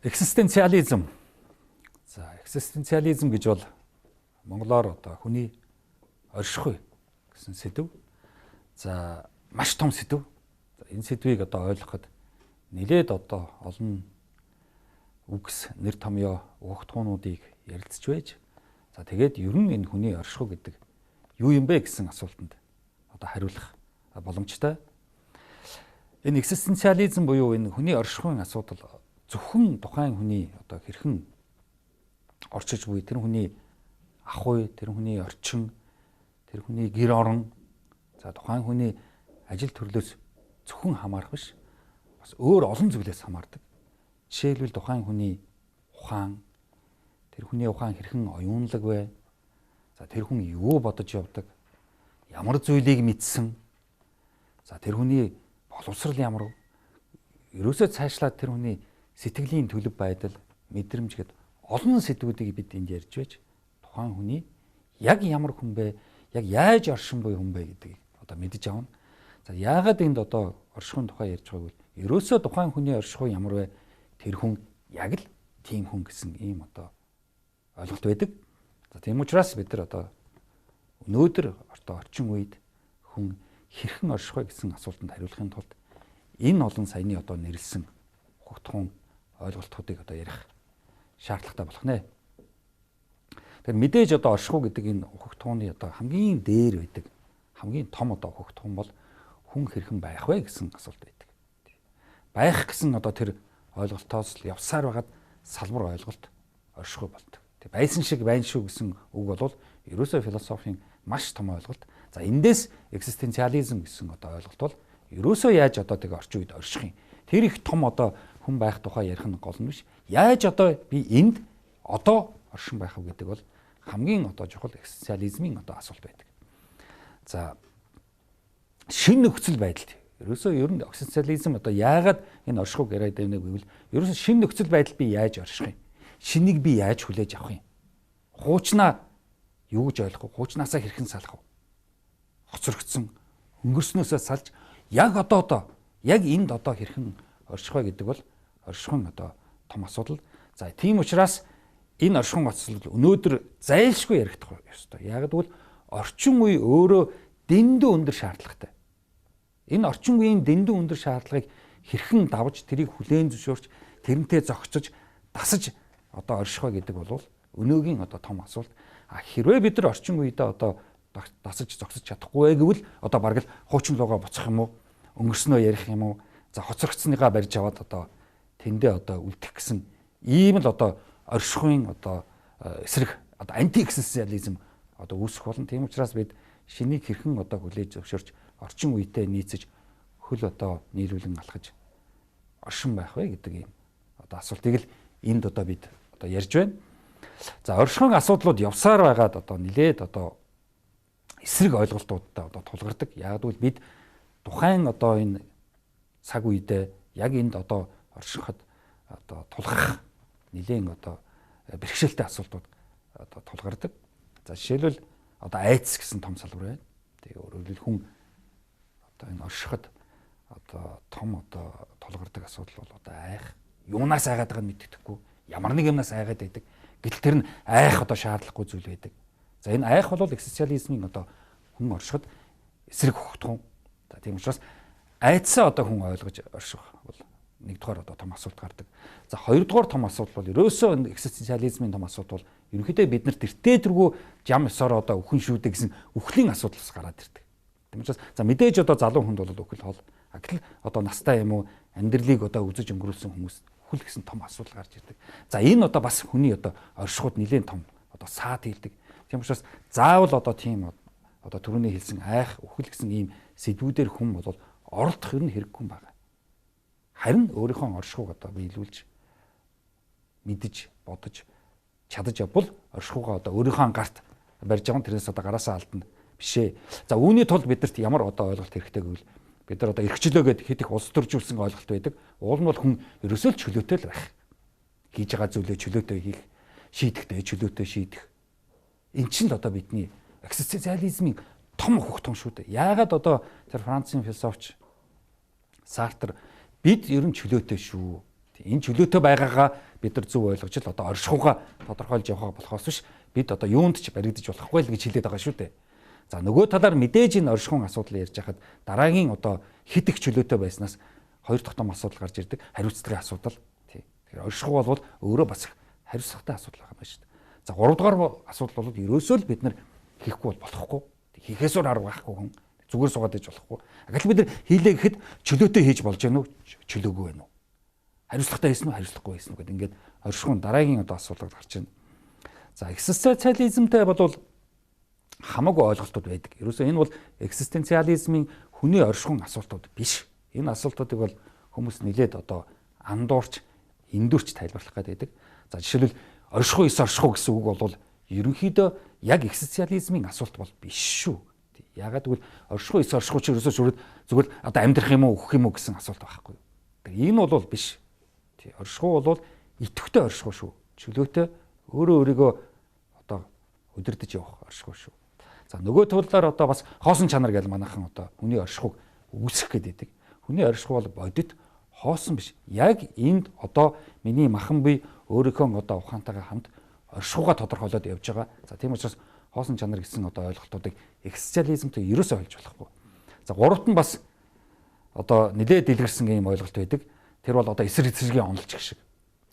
Экзистенциализм. За, экзистенциализм гэж бол монголоор одоо хүний оршихуй гэсэн сэдв. За, маш том сэдв. Энэ сэдвийг одоо ойлгоход нэлээд одоо олон үгс нэр томьёо угтуунуудыг ярилцж байж. За, тэгээд ер нь энэ хүний оршихуй гэдэг юу юм бэ гэсэн асуултанд одоо хариулах боломжтой. Энэ экзистенциализм буюу энэ хүний оршихуйн асуудал зөвхөн тухайн хүний одоо хэрхэн орчиж буй тэр хүний ах уй, тэр хүний орчин, тэр хүний гэр орон, за тухайн хүний ажил төрлөөс зөвхөн хамаарах биш, бас өөр олон зүйлээс хамаардаг. Жишээлбэл тухайн хүний ухаан, тэр хүний ухаан хэрхэн оюунлаг вэ? За тэр хүн юу бодож явдаг? Ямар зүйлийг мэдсэн? За тэр хүний боловсрал ямар вэ? Ерөөсөө цаашлаад тэр хүний сэтгэлийн төлөв байдал, мэдрэмж гэд олон сэдвүүдийг бид энд ярьж байж тухайн хүний яг ямар хүн бэ, яг яаж оршин буй хүн бэ гэдгийг одоо мэдэж авна. За яагаад энд одоо оршихуйн тухай ярьж байгааг бол ерөөсөө тухайн хүний оршихуй ямар вэ? Тэр хүн яг л тийм хүн гэсэн ийм одоо ойлголт байдаг. За тийм учраас бид нар одоо өнөөдөр орчин үед хүн хэрхэн орших вэ гэсэн асуултанд хариулахын тулд энэ олон саяны одоо нэрлсэн ухагтхуун ойлголтуудыг одоо ярих шаардлагатай болох нэ. Тэгэхээр мэдээж одоо оршихуй гэдэг энэ ухагтхууны одоо хамгийн дээр байдаг, хамгийн том одоо ухагтхуун бол хүн хэрхэн байх вэ гэсэн асуулт байдаг. Байх гэсэн одоо тэр ойлголтоос л явсаар байгаад салбар ойлголт оршихуй болдог. Тэг байсан шиг байна шүү гэсэн үг бол ерөөсөө философийн маш том ойлголт. За эндээс экзистенциализм гэсэн одоо ойлголт бол ерөөсөө яаж одоо тэг орчин үед орших юм. Тэр их том одоо хүн байх тухай ярих нь гол нь биш. Яаж одоо би энд одоо оршин байх вэ гэдэг бол хамгийн одоо чухал экзистенциализмын одоо асуулт байдаг. За шинэ нөхцөл байдалд ерөөсөө ер нь экзистенциализм одоо яагаад энэ оршихуйг яриад байна гэвэл ерөөсөө шинэ нөхцөл байдалд би яаж орших юм? Шинийг би яаж хүлээж авах юм? Хуучнаа юу гэж ойлгох вэ? Хуучнаасаа хэрхэн салах вэ? Хоцрогдсон өнгөрснөөсөө салж яг одоо яг энд одоо хэрхэн орших вэ гэдэг бол оршихуйн одоо том асуудал. За тийм учраас энэ оршихуйн асуудал өнөөдөр зайлшгүй яригдах ёстой. Яг гэвэл орчин үе өөрөө дэндүү өндөр шаардлагатай. Энэ орчин үеийн дэндүү өндөр шаардлагыг хэрхэн давж тэрийг хүлээн зөвшөөрч тэрнтэй зохицож дасаж одоо орших вэ гэдэг бол өнөөгийн одоо том асуулт. Хэрвээ бид нар орчин үедээ одоо дасаж зогсож чадахгүй гэвэл одоо бараг л хуучин лугаа буцах юм уу? Өнгөрснөө ярих юм уу? За хоцрогдсныгаа барьж аваад одоо тэндээ одоо үлдэх гэсэн ийм л одоо оршихуйн одоо эсрэг одоо антиэкзистенциализм одоо үүсэх болно. Тийм учраас бид шинийг хэрхэн одоо хүлээж зөвшөөрч орчин үетэй нийцэж хөл одоо нийлүүлэн алхаж оршин байх вэ гэдэг ийм одоо асуултыг л энд одоо бид одоо ярьж байна. За оршихуйн асуудлууд явсаар байгаад одоо нилээд одоо эсрэг ойлголтуудтай одоо тулгардаг. Яг л бид тухайн одоо энэ цаг үедээ яг энд одоо оршиход одоо тулгарх нэлээд одоо бэрхшээлтэй асуудлууд одоо тулгардаг. За жишээлбэл одоо айдас гэсэн том салбар байна. Тэгээ өөрөөр хэлбэл хүн одоо энэ оршиход одоо том одоо тулгардаг асуудал бол одоо айх, юунаас айгаад байгааг нь мэддэхгүй, ямар нэг юмнаас айгаад байдаг. Гэтэл тэр нь айх одоо шаардлагагүй зүйл байдаг. За энэ айх бол экзистенциализмын одоо хүн оршиход эсрэг ухагтхуун. За тийм учраас айдсаа одоо хүн ойлгож орших бол нэгдүгээр одоо том асуулт гардаг. За хоёрдугаар том асуудал бол ерөөсөө экзистенциализмын том асуудал бол ерөнхийдөө бид нар тэртээ тэргүй жам ёсоор одоо үхэн шүүдэ гэсэн үхлийн асуудал бас гараад ирдэг. Тийм учраас за мэдээж одоо залуу хүнд бол үхэл хол. Гэтэл одоо настай юм уу амьдралыг одоо үзэж өнгөрүүлсэн хүмүүс үхэл гэсэн том асуудал гарч ирдэг. За энэ одоо бас хүний одоо оршихуд нэлээд том одоо саад хийдэг. Тийм учраас заавал одоо тийм одоо түрүүний хэлсэн айх, үхэл гэсэн ийм сэдвүүдээр хүн бол оролдох юм хэрэггүй юм байна. Харин өөрийнхөө оршихуйг одоо биелүүлж мэдж бодож чадаж явбал оршихуйгаа одоо өөрийнхөө гарт барьж байгаа тэрнээс одоо гараасаа алдна бишээ. За үүний тулд бидэрт ямар одоо ойлголт хэрэгтэй гэвэл бид нар одоо эрхчлөө гэдэг хэд их улс төржүүлсэн ойлголт байдаг. Уул нь бол хүн ерөөсөө л чөлөөтэй л байх. Хийж байгаа зүйлээ чөлөөтэй хийх, шийдэхдээ чөлөөтэй шийдэх. Эн чинь л одоо бидний экзистенциализмын том ухагтун шүү дээ. Яагаад одоо тэр Францын философч Сартр бид ер нь чөлөөтэй шүү. Энэ чөлөөтэй байгаагаа бид нар зөв ойлгож л одоо оршихуйгаа тодорхойлж явах болохоос биш бид одоо юунд ч баригдаж болохгүй л гэж хэлээд байгаа шүү дээ. За нөгөө талаар мэдээж энэ оршихуйн асуудал ярьж хахад дараагийн одоо хэд их чөлөөтэй байснаас хоёр дахь том асуудал гарч ирдэг хариуцлагын асуудал. Тэгэхээр оршихуй бол өөрөө бас хариуцлагатай асуудал байгаа юм шүү дээ. За 3 дугаар асуудал бол ерөөсөө л бид нар хийхгүй болохгүй. Хийхээсээр арга байхгүй хүн зүгээр суугаад иж болохгүй. Агал бид нар хийлээ гэхэд чөлөөтэй хийж болж гэнэ үү? Чөлөөгүй байна уу? Хариуцлагатай хийсэн үү? Хариуцлагагүй хийсэн үү гэдэг ингээд оршихуйн дараагийн одоо асуудал гарч байна. За экзистенциализмтэй бол хамаагүй ойлголтууд байдаг. Ерөөсөө энэ бол экзистенциализмын хүний оршихуйн асуултууд биш. Энэ асуултуудыг бол хүмүүс нэлээд одоо андуурч, эндүрч тайлбарлах гэдэг. За жишээлбэл оршихуй эс оршихуй гэсэн үг бол ерөнхийдөө яг экзистенциализмын асуулт бол биш шүү. Ягаад гэвэл оршихуй эс оршихуй ч ерөөсөө зүгээр одоо амьдрах юм уу, өөх юм уу гэсэн асуулт байхгүй. Энэ бол биш. Оршихуй бол идэвхтэй оршихуй шүү. Чөлөөтэй өөрөө өөрийгөө одоо удирдах явах оршихуй шүү. За нөгөө талаар одоо бас хоосон чанар гэж манайхан одоо хүний оршихуйг үүсгэх гэдэг. Хүний оршихуй бол бодит хоосон биш. Яг энд одоо миний махан бие өөрийнхөө одоо ухаантайгаа хамт оршихуйгаа тодорхойлоод явж байгаа. За тийм учраас хоосон чанар гэсэн одоо ойлголтуудыг экзистенциализмтэй ерөөсөө ойлгож болохгүй. За гуравт нь бас одоо нэлээд дэлгэрсэн юм ойлголт байдаг. Тэр бол одоо эсрэг эсрэгийн онолч гэх шиг.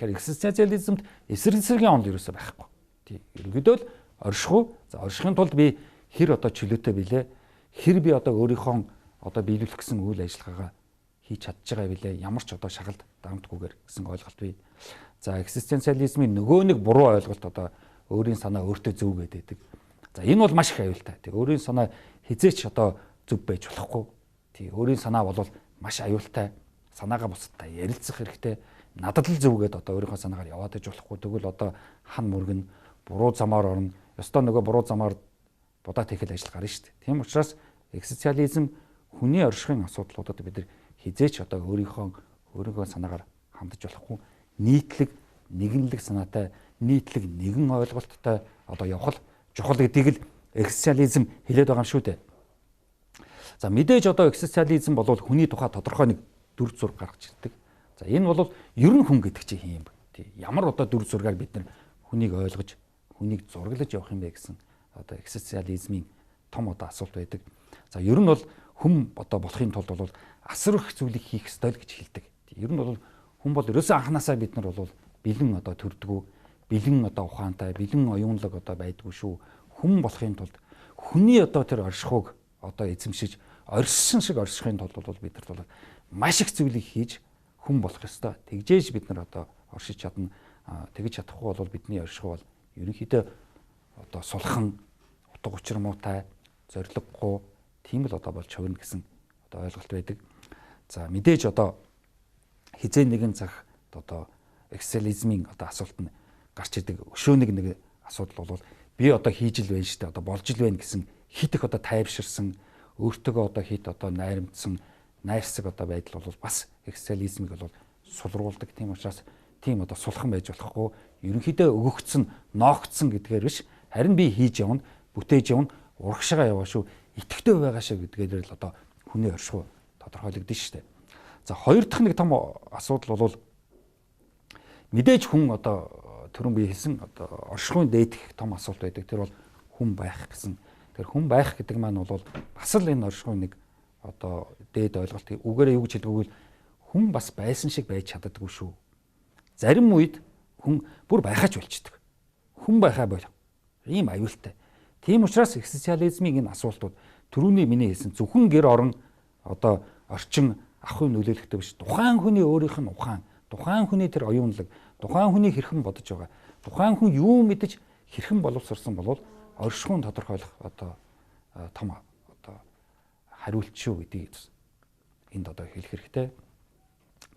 Тэгэхээр экзистенциализмд эсрэг эсрэгийн онол ерөөсөө байхгүй. Тийм. Ерөнхийдөө л оршихуй. За оршихын тулд би хэр одоо чөлөөтэй билээ? Хэр би одоо өөрийнхөө одоо биелүүлэх гэсэн үйл ажиллагаагаа хийж чадж байгаа билээ? Ямар ч одоо шагалд дарамтгүйгээр гэсэн ойлголт бий. За экзистенциализмын нөгөө нэг буруу ойлголт одоо өөрийн санаа өөртөө зөв гэдэг. За энэ бол маш их аюултай. Тэг өөрийн санаа хизээч одоо зөв байж болохгүй. Тэг өөрийн санаа бол маш аюултай. Санаагаа бусдад ярилцах хэрэгтэй. Надад л зөв гэдэг одоо өөрийнхөө санаагаар яваад иж болохгүй. Тэгвэл одоо хан мөргөн буруу замаар орно. Ёстой нөгөө буруу замаар будаа тэхэл ажил гарна шүү дээ. Тийм учраас экзистенциализм хүний оршихуйн асуудлуудад бид нар хизээч одоо өөрийнхөө санаагаар хандаж болохгүй. Нийтлэг, нэгэнлэг санаатай, нийтлэг нэгэн ойлголттой одоо явах чухал гэдгийг л экзистенциализм хэлээд байгаа юм шүү дээ. За мэдээж одоо экзистенциализм бол хүний тухай тодорхой нэг дүр зураг гаргаж ирдэг. За энэ бол ер нь хүн гэдэг чинь юм. Ямар одоо дүр зургаар бид нар хүнийг ойлгож, хүнийг зураглаж явах юм бэ гэсэн одоо экзистенциализмын том одоо асуулт байдаг. За ер нь бол хүн одоо болохын тулд бол асар их зүйлийг хийх ёстой л гэж хэлдэг. Ер нь бол хүн бол ерөөсөө анханасаа бид нар бол бэлэн одоо төрдгөө, бэлэн одоо ухаантай, бэлэн оюунлаг одоо байдгүй шүү. Хүн болохын тулд хүний одоо тэр оршихуйг одоо эзэмшиж, оршин шиг оршихын тулд бол бид нар бол маш их зүйлийг хийж хүн болох ёстой. Тэгжээж бид нар одоо оршиж чадна. Тэгж чадахгүй бол бидний оршихуй бол ерөнхийдөө одоо сулхан, утга учир муутай, зориггүй тийм л одоо болж хувирна гэсэн одоо ойлголт байдаг. За мэдээж одоо хизээ нэгэн цаг одоо экзистенциализмын одоо асуулт нь гарч идэг. Өшөөнийг нэг асуудал бол би одоо хийж л байна шүү дээ. Одоо болж л байна гэсэн хит их одоо тайвширсан, өөртөөгөө одоо хит одоо найрамдсан, найрсаг одоо байдал бол бас экзистенциализмыг бол сулруулдаг. Тийм учраас тийм одоо сулхан байж болохгүй. Ерөнхийдөө өгөгдсөн, ноогдсон гэдгээр биш. Харин би хийж явна, бүтээж явна, урагшаага яваа шүү. Итгэвтэй байгаа шүү гэдгээр л одоо хүний оршихуй тодорхойлогдсон шүү дээ. За хоёр дахь нэг том асуудал бол мэдээж хүн одоо түрүүн би хэлсэн одоо оршихуйн дээд их том асуулт байдаг. Тэр бол хүн байх гэсэн. Тэр хүн байх гэдэг маань бол бас л энэ оршихуйн нэг одоо дээд ойлголт. Үгээрээ юу гэж хэлдэг вэ? Хүн бас байсан шиг байж чаддаггүй шүү. Зарим үед хүн бүр байхаач болчдөг. Хүн байхаа болов. Ийм аюултай. Тийм учраас экзистенциализмын энэ асуултууд түрүүний миний хэлсэн зөвхөн гэр орон одоо орчин ахуйн нөлөөлөлтөй биш. Тухайн хүний өөрийнх нь ухаан, тухайн хүний тэр оюунлаг, тухайн хүний хэрхэн бодож байгаа, тухайн хүн юу мэдэж хэрхэн боловсрсон болвол оршихуйн тодорхойлох одоо том одоо хариулт шүү гэдгийг энд одоо хэлэх хэрэгтэй.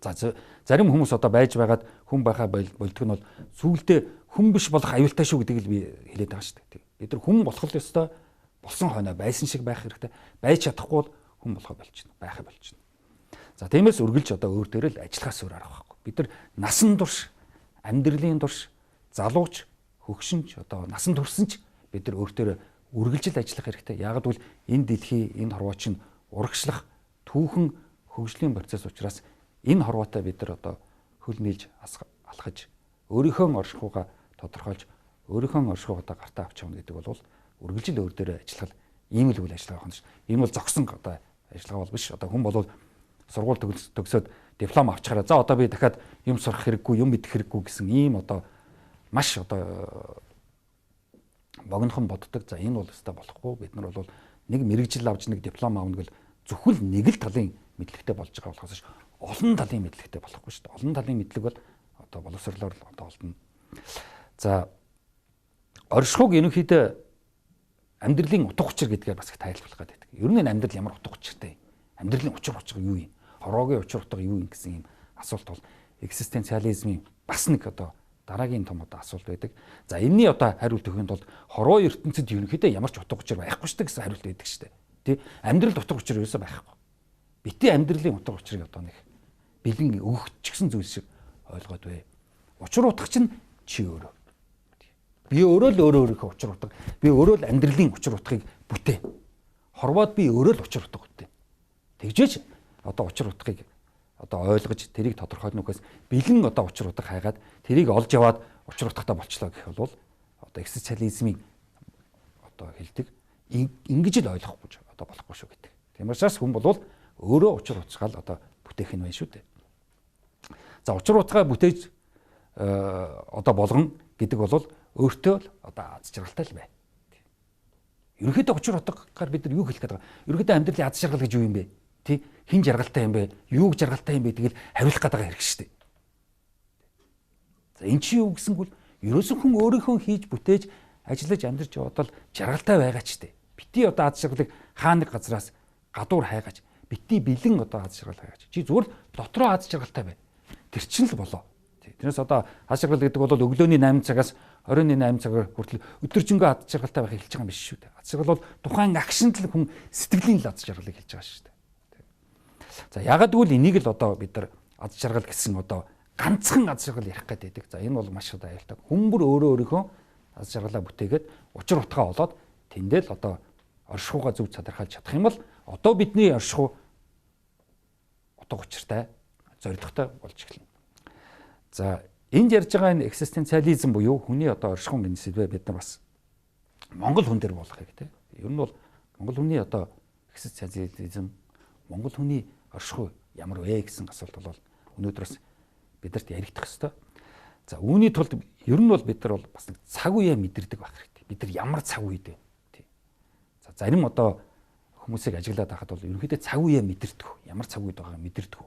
За зарим хүмүүс одоо байж байгаад хүн байхаа болдго нь бол сүүлдээ хүн биш болох аюултай шүү гэдгийг л би хэлээд байгаа шүү дээ. Бид нар хүн болох л ёстой, болсон хойно байсан шиг байх хэрэгтэй. Байж чадахгүй бол хүн болохоо болчихно, байхаа болчихно. За тиймээс үргэлж одоо өөр дээрээ л ажиллахаас өөр арга байхгүй. Бид нар насан турш, амьдралын турш, залууч, хөгшинч одоо насан турсан ч бид нар өөр дээрээ үргэлж л ажиллах хэрэгтэй. Яг гэвэл энэ дэлхий, энэ хорвоо чинь урагшлах түүхэн хөгжлийн процесс учраас энэ хорвоотой бид нар одоо хөл нийлж алхаж өөрийнхөө оршихуйгаа тодорхойлж өөрийнхөө оршихуйгаа гартаа авч явна гэдэг бол үргэлжил өөр дээрээ ажиллах ийм л үйл ажиллагаа байна ш. Энэ бол зогсон одоо ажиллагаа бол биш. Одоо хүн бол сургууль төгсөөд диплом авчихараа за одоо би дахиад юм сурах хэрэггүй, юм мэдэх хэрэггүй гэсэн ийм одоо маш одоо богинохон боддог. За энэ бол өстой болохгүй. Бид нар бол нэг мэрэгжил авч нэг диплом аавна гэвэл зөвхөн нэг л талын мэдлэгтэй болж байгаа болохоос олон талын мэдлэгтэй болохгүй шүү дээ. Олон талын мэдлэг бол одоо боловсрлоор одоо олдно. За оршихуйг ерөнхийдөө амьдралын утга учир гэдгээр бас их тайлбарлах гэдэг. Ер нь амьдрал ямар утга учиртай юм? Амьдралын учир учир юу юм? Хороогийн учир утга юу юм гэсэн юм асуулт бол экзистенциализмын бас нэг одоо дараагийн том одоо асуулт байдаг. За энэний одоо хариулт өгөхийн тулд хороо ертөнцид ерөнхийдөө ямар ч утга учир байхгүй шүү дээ гэсэн хариулт байдаг шүү дээ. Тэ амьдралд утга учир ерөөсөө байхгүй. Битээ амьдралын утга учирыг одоо нэг бэлэн өгөгдчихсэн зүйл шиг ойлгоод бай. Учир утга чинь чи өөрөө. Би өөрөө л өөрийнхөө учир утга. Би өөрөө л амьдралын учир утгыг бүтээ. Хорвоод би өөрөө л учир утга бүтээ. Тэгжээч одоо учир утгыг одоо ойлгож тэрийг тодорхойлно гэхээс бэлэн одоо учир утга хайгаад тэрийг олж яваад учир утгатай болчлоо гэх бол одоо экзистенциализмын одоо хэлдэг ингэж л ойлгохгүй одоо болохгүй шүү гэдэг. Тийм учраас хүн бол өөрөө учир утгаал одоо бүтээх нь байна шүү дээ. За учир утгаа бүтээж одоо болгон гэдэг бол өөртөө л одоо аз жаргалтай л бай. Ерөнхийдөө учир утгаар бид нар юу хэлэх гээд байгаа? Ерөнхийдөө амьдралын аз жаргал гэж юу юм бэ? Тий хин жаргалтай юм бэ? Юуг жаргалтай юм бэ? Тэгэл хариулах гээд байгаа хэрэг шүү дээ. За эн чинь юу гэсэнгүүл ерөөсөн хүн өөрийнхөө хийж бүтээж ажиллаж амьдарч яваад л жаргалтай байгаа ч дээ. Бити одоо аз жаргалыг хаа нэг газраас гадуур хайгаач. Бити бэлэн одоо аз жаргал хайгаач. Чи зүгээр дотроо аз жаргалтай бай. Тэр чинь л болоо. Тэрнээс одоо аз жаргал гэдэг бол өглөөний 8 цагаас оройн 8 цагаар хүртэл өдөржингөө аз жаргалтай байхыг хэлж байгаа юм биш шүү дээ. Аз жаргал бол тухайн агшинд л хүн сэтгэлийн аз жаргалыг хэлж байгаа шүү дээ. За ягаад гэвэл энийг л одоо бид нар аз жаргал гэсэн одоо ганцхан аз жаргал ярих гэдэг. За энэ бол маш одоо аюултай. Хүн бүр өөрөө өөрийнхөө аз жаргалаа бүтээгээд учир утгаа олоод тэндэл одоо оршихуйгаа зөв тодорхойлж чадах юм бол одоо бидний оршихуй утга учиртай зоригтой болж эхэлнэ. За энд ярьж байгаа энэ экзистенциализм буюу хүний одоо оршихуй гэх сэдвээ бид нар бас Монгол хүн дээр болгохыг тийм. Ер нь бол Монгол хүний одоо экзистенциализм Монгол хүний оршихуй ямар вэ гэсэн асуулт бол өнөөдрөөс бидэрт яригдах ёстой. За үүний тулд ер нь бол бид нар бол бас нэг цаг үеэ мэдэрдэг байх хэрэгтэй. Бид нар ямар цаг үед вэ? Тий. За зарим одоо хүмүүсийг ажиглаад байхад бол ерөнхийдөө цаг үеэ мэдэрдэг. Ямар цаг үед байгааг мэдэрдэг.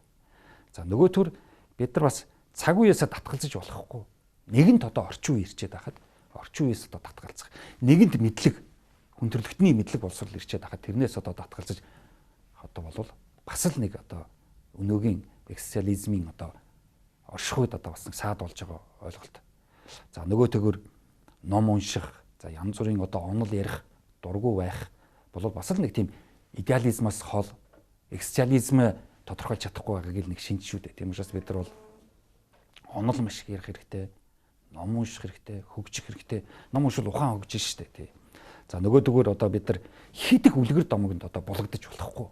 За нөгөө төр бид нар бас цаг үеэсээ татгалзаж болохгүй. Нэгэнт одоо орчин үе ирчээд байхад орчин үеэс одоо татгалзах. Нэгэнт мэдлэг хүндрэлтний мэдлэг боловсрол ирчээд байхад тэрнээс одоо татгалзаж одоо болвол бас л нэг одоо өнөөгийн экзистенциализмын одоо оршихуйд одоо бас нэг саад болж байгаа ойлголт. За нөгөө төгөр ном унших, за янз бүрийн одоо онол ярих, дургу байх бол бас л нэг тийм идеализмаас хол экзистенциализм тодорхойлж чадахгүй байгааг нэг шинж шүү дээ. Тийм учраас бид нар бол онол маш их ярих хэрэгтэй, ном унших хэрэгтэй, хөгжих хэрэгтэй. Ном уншвал ухаан хөгжиж штэ тий. За нөгөө төгөр одоо бид нар хидэх үлгэр домогт одоо булагдаж болохгүй.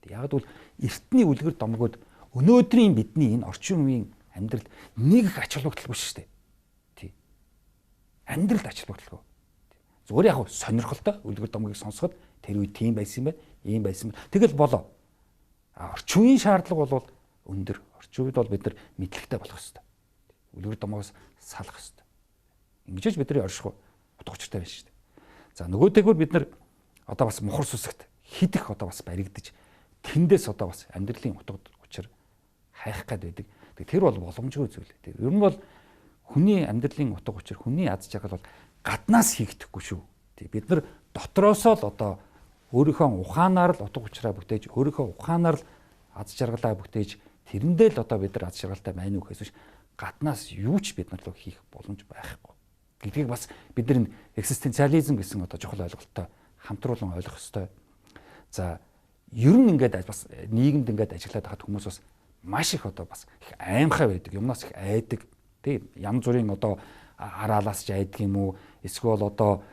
Яг бол эртний үлгэр домогод өнөөдрийн бидний энэ орчин үеийн амьдралд нэг их ач холбогдолгүй шүү дээ. Тий. Амьдралд ач холбогдолгүй. Зүгээр яг сонирхолтой үлгэр домгийг сонсоход тэр үе тийм байсан юм байна, ийм байсан юм. Тэгэл болоо. Орчин үеийн шаардлага бол өндөр. Орчин үед бол бид нар мэдлэгтэй болох хэрэгтэй. Үлгэр домоогоос салах хэрэгтэй. Ингэж бидний оршихуй утга учиртай байна шүү дээ. За нөгөөтэйгөр бид нар одоо бас мухар сүсэгт хидэх одоо бас баригдаж тэндээс одоо бас амьдралын утга учир хайх гад байдаг. Тэр бол боломжгүй зүйл. Ер нь бол хүний амьдралын утга учир, хүний аз жаргал бол гаднаас хийгдэхгүй шүү. Бид нар дотроосоо л одоо өөрийнхөө ухаанаар л утга учираа бүтээж, өөрийнхөө ухаанаар л аз жаргалаа бүтээж, тэрэндээ л одоо бид нар аз жаргалтай байна уу гэхээс биш гаднаас юу ч бид нар л хийх боломж байхгүй. Гэдгийг бас бид нар экзистенциализм гэсэн одоо чухал ойлголттой хамтруулан ойлгох ёстой. За ер нь ингээд бас нийгэмд ингээд ажиллаад байхад хүмүүс бас маш их одоо бас их аимхай байдаг, юмнаас их айдаг. Тийм янз бүрийн одоо хараалаас ч айдаг юм уу? Эсвэл одоо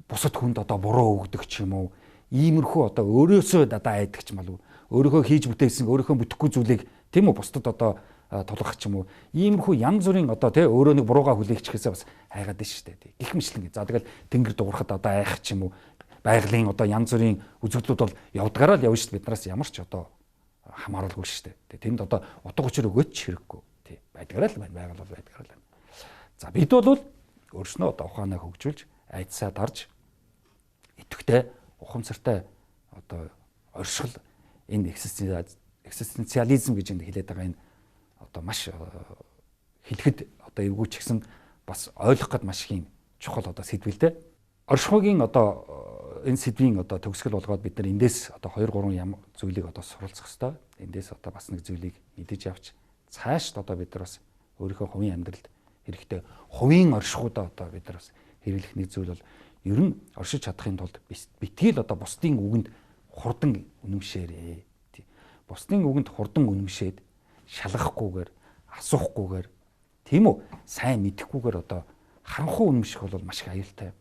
бусад хүнд одоо буруу өгдөг ч юм уу? Иймэрхүү одоо өөрөөсөө одоо айдаг ч мал уу? Өөрийнхөө хийж бүтээсэн, өөрийнхөө бүтэхгүй зүйлийг тийм үү бусдад одоо тулгах ч юм уу иймэрхүү янз бүрийн одоо тий өөрөө нэг бурууга хүлээгчхээсээ бас айгаад байна шүү дээ. Гэх мэтлэн. За тэгэл тэнгэр дуурахад одоо айх ч юм уу байгалийн одоо янз бүрийн үзэгдлүүд бол явдгаараа л явна шүү дээ. Биднээс ямар ч одоо хамааралгүй шүү дээ. Тэнд одоо утга учир өгөөч хэрэггүй. Тий байдгаараа л байна. Байгаль бол байдгаараа л байна. За бид бол өөрснөө одоо ухаанаа хөгжүүлж айдсаа дарж идэвхтэй ухамсартай одоо оршил энэ экзистенциализм гэж энд хэлээд байгаа энэ одоо маш хэлэхэд одоо эвгүйч гэсэн бас ойлгох гээд маш их чухал одоо сэдвэл дээ. Оршихуйгийн одоо энэ сэдвийн одоо төгсгөл болгоод бид нар эндээс одоо 2 3 зүйлийг одоо суралцах хэрэгтэй. Эндээс одоо бас нэг зүйлийг мэдэж авч цаашд одоо бид нар бас өөрийнхөө хувийн амьдралд хэрэгтэй хувийн оршихуудаа одоо бид нар бас хэрэглэх нэг зүйл бол ер нь оршиж чадахын тулд битгий л одоо бусдын үгэнд хурдан үнэмшээрээ. Бусдын үгэнд хурдан үнэмшээд шалгахгүйгээр асуухгүйгээр тийм үү сайн мэдэхгүйгээр одоо харанхуй үнэмших бол маш их аюултай.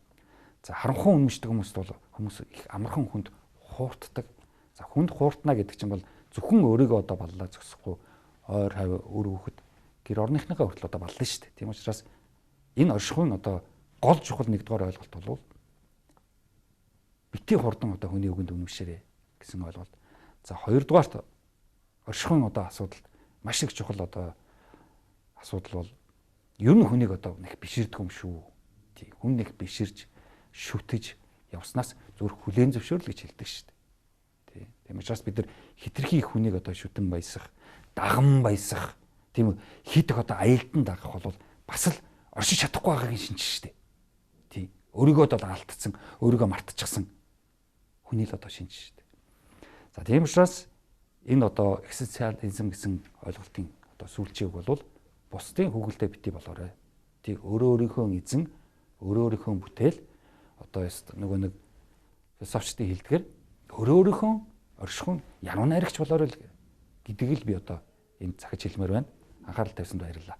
За харанхуй үнэмшдэг хүмүүст бол хүмүүс их амархан хүнд хууртдаг. За хүнд хууртна гэдэг чинь бол зөвхөн өөрийгөө одоо баллаа зогсохгүй ойр хавь өр хүүхэд гэр орныхныхаа хүртэл одоо баллаа шүү дээ. Тийм учраас энэ оршихуйн одоо гол чухал нэгдүгээр ойлголт бол битгий хурдан одоо хүний үгэнд үнэмшээрэй гэсэн ойлголт. За хоёрдугаарт оршихуйн одоо асуудал маш их чухал одоо асуудал бол ер нь хүнийг одоо нэг биширдэг юм шүү. Тий хүн нэг биширж шүтэж явснаас зүрх хүлээн зөвшөөрөл гэж хэлдэг шүү дээ. Тий. Тийм учраас бид нар хитрхи их хүнийг одоо шүтэн баясах, даган баясах, тийм хит их одоо аялдан дагах бол бас л оршиж чадахгүй байгаагийн шинж шүү дээ. Тий. Өөрийгөө бол алдсан, өөрийгөө мартчихсан хүний л одоо шинж шүү дээ. За тийм учраас энэ одоо экзистенциализм гэсэн ойлголтын одоо сүүлчийг бол бусдын хөгөлдөө битгий болоорой. Тий өөрөө өөрийнхөө эзэн, өөрөө өөрийнхөө бүтээл одоо нөгөө нэг философчдын хэлдгээр өөрөө өөрийнхөө оршихуйн януу найрагч болоорой гэдгийг л би одоо энд захиж хэлмээр байна. Анхаарал тавьсанд баярлалаа.